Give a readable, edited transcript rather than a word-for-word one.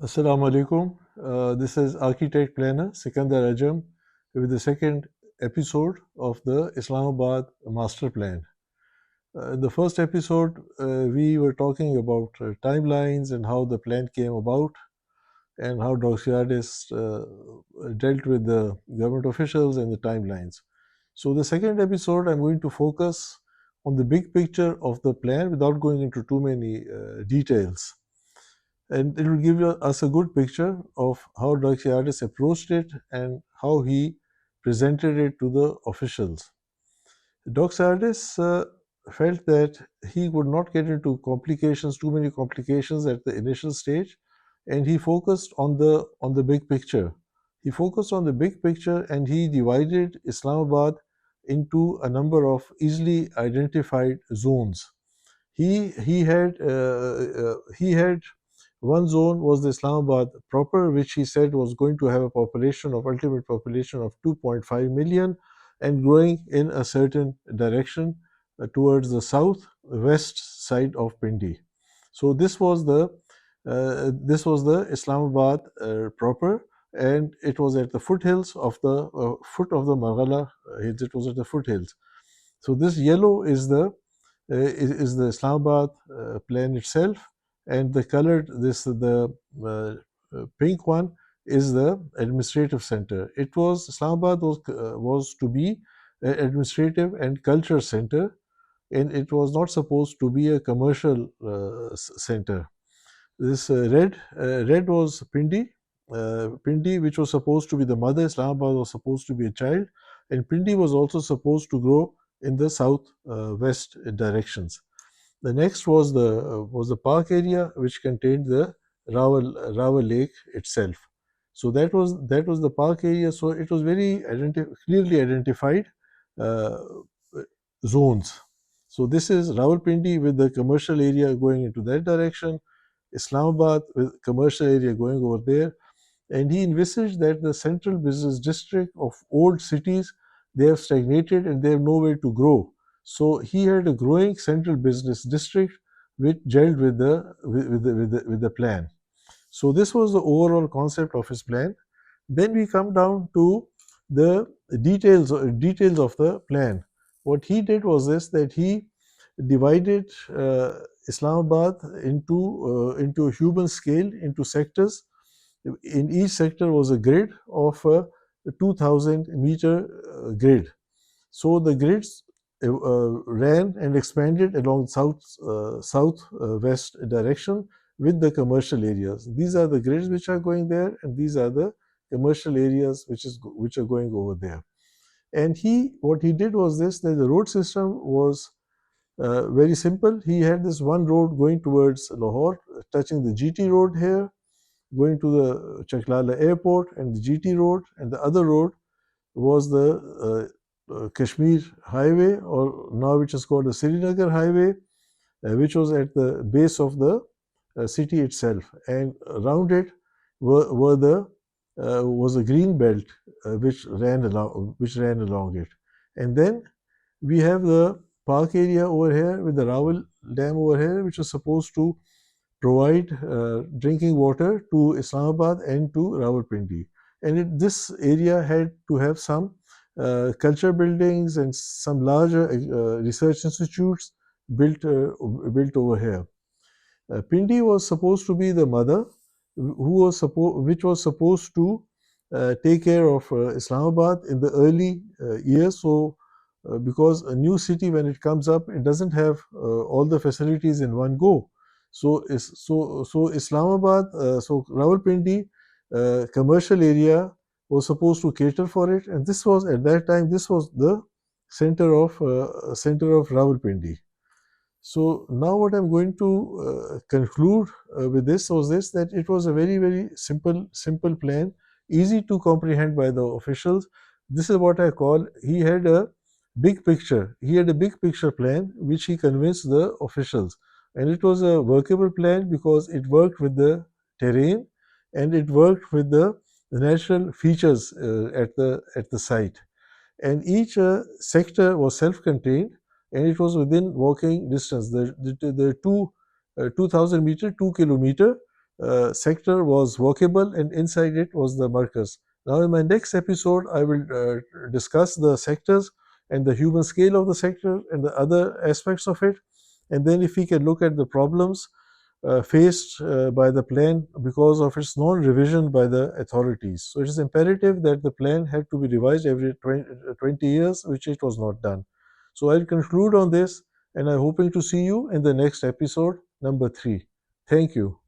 Assalamu alaikum. This is architect planner Sikander Ajam with the second episode of the Islamabad Master Plan. In the first episode, we were talking about timelines and how the plan came about and how Doxiadis dealt with the government officials and the timelines. So, the second episode, I'm going to focus on the big picture of the plan without going into too many details, and it will give us a good picture of how Doxiadis approached it and how he presented it to the officials. Doxiadis felt that he would not get into complications, too many complications at the initial stage, and he focused on the big picture. He focused on the big picture, and he divided Islamabad into a number of easily identified zones. He had one zone was the Islamabad proper, which he said was going to have a population of ultimate population of 2.5 million and growing in a certain direction towards the southwest side of Pindi. So this was the Islamabad proper, and it was at the foothills of the foot of the Margala hills. It was at the foothills. So this yellow is the Islamabad plan itself, and the colored this the pink one is the administrative center. It was Islamabad was to be an administrative and culture center, and it was not supposed to be a commercial center. This red was Pindi. Pindi, which was supposed to be the mother, Islamabad was supposed to be a child, and Pindi was also supposed to grow in the south west directions. The next was the park area, which contained the Rawal Lake itself. So that was the park area. So it was very clearly identified uh, zones. So this is Rawalpindi with the commercial area going into that direction, Islamabad with commercial area going over there, and he envisaged that the central business district of old cities, they have stagnated and they have nowhere to grow. So he had a growing central business district which gelled with the plan. So this was the overall concept of his plan. Then we come down to the details of the plan. What he did was this, that he divided Islamabad into a human scale, into sectors. In each sector was a grid of a 2000 meter grid. So the grids ran and expanded along southwest direction with the commercial areas. These are the grids which are going there, and these are the commercial areas which are going over there. And what he did was this, that the road system was very simple. He had this one road going towards Lahore, touching the GT road here, going to the Chaklala airport and the GT road, and the other road was the Kashmir highway, or now which is called the Srinagar highway, which was at the base of the city itself, and around it were the was a green belt which ran along it, and then we have the park area over here with the Rawal Dam over here, which was supposed to provide drinking water to Islamabad and to Rawalpindi. And this area had to have some culture buildings and some larger research institutes built over here. Pindi was supposed to be the mother, which was supposed to take care of Islamabad in the early years. So, because a new city, when it comes up, it doesn't have all the facilities in one go. So Islamabad, so Rawalpindi commercial area was supposed to cater for it, and this was at that time this was the center of Rawalpindi. So now what I'm going to conclude with this was this, that it was a very simple plan, easy to comprehend by the officials. This is what I call, he had a big picture. He had a big picture plan which he convinced the officials, and it was a workable plan because it worked with the terrain and it worked with the natural features at the site, and each sector was self-contained and it was within walking distance. The 2000 meter, 2 kilometer sector was workable, and inside it was the markers. Now, in my next episode, I will discuss the sectors and the human scale of the sector and the other aspects of it. And then, if we can look at the problems faced by the plan because of its non revision by the authorities. So, it is imperative that the plan had to be revised every 20 years, which it was not done. So, I'll conclude on this, and I'm hoping to see you in the next episode, number 3. Thank you.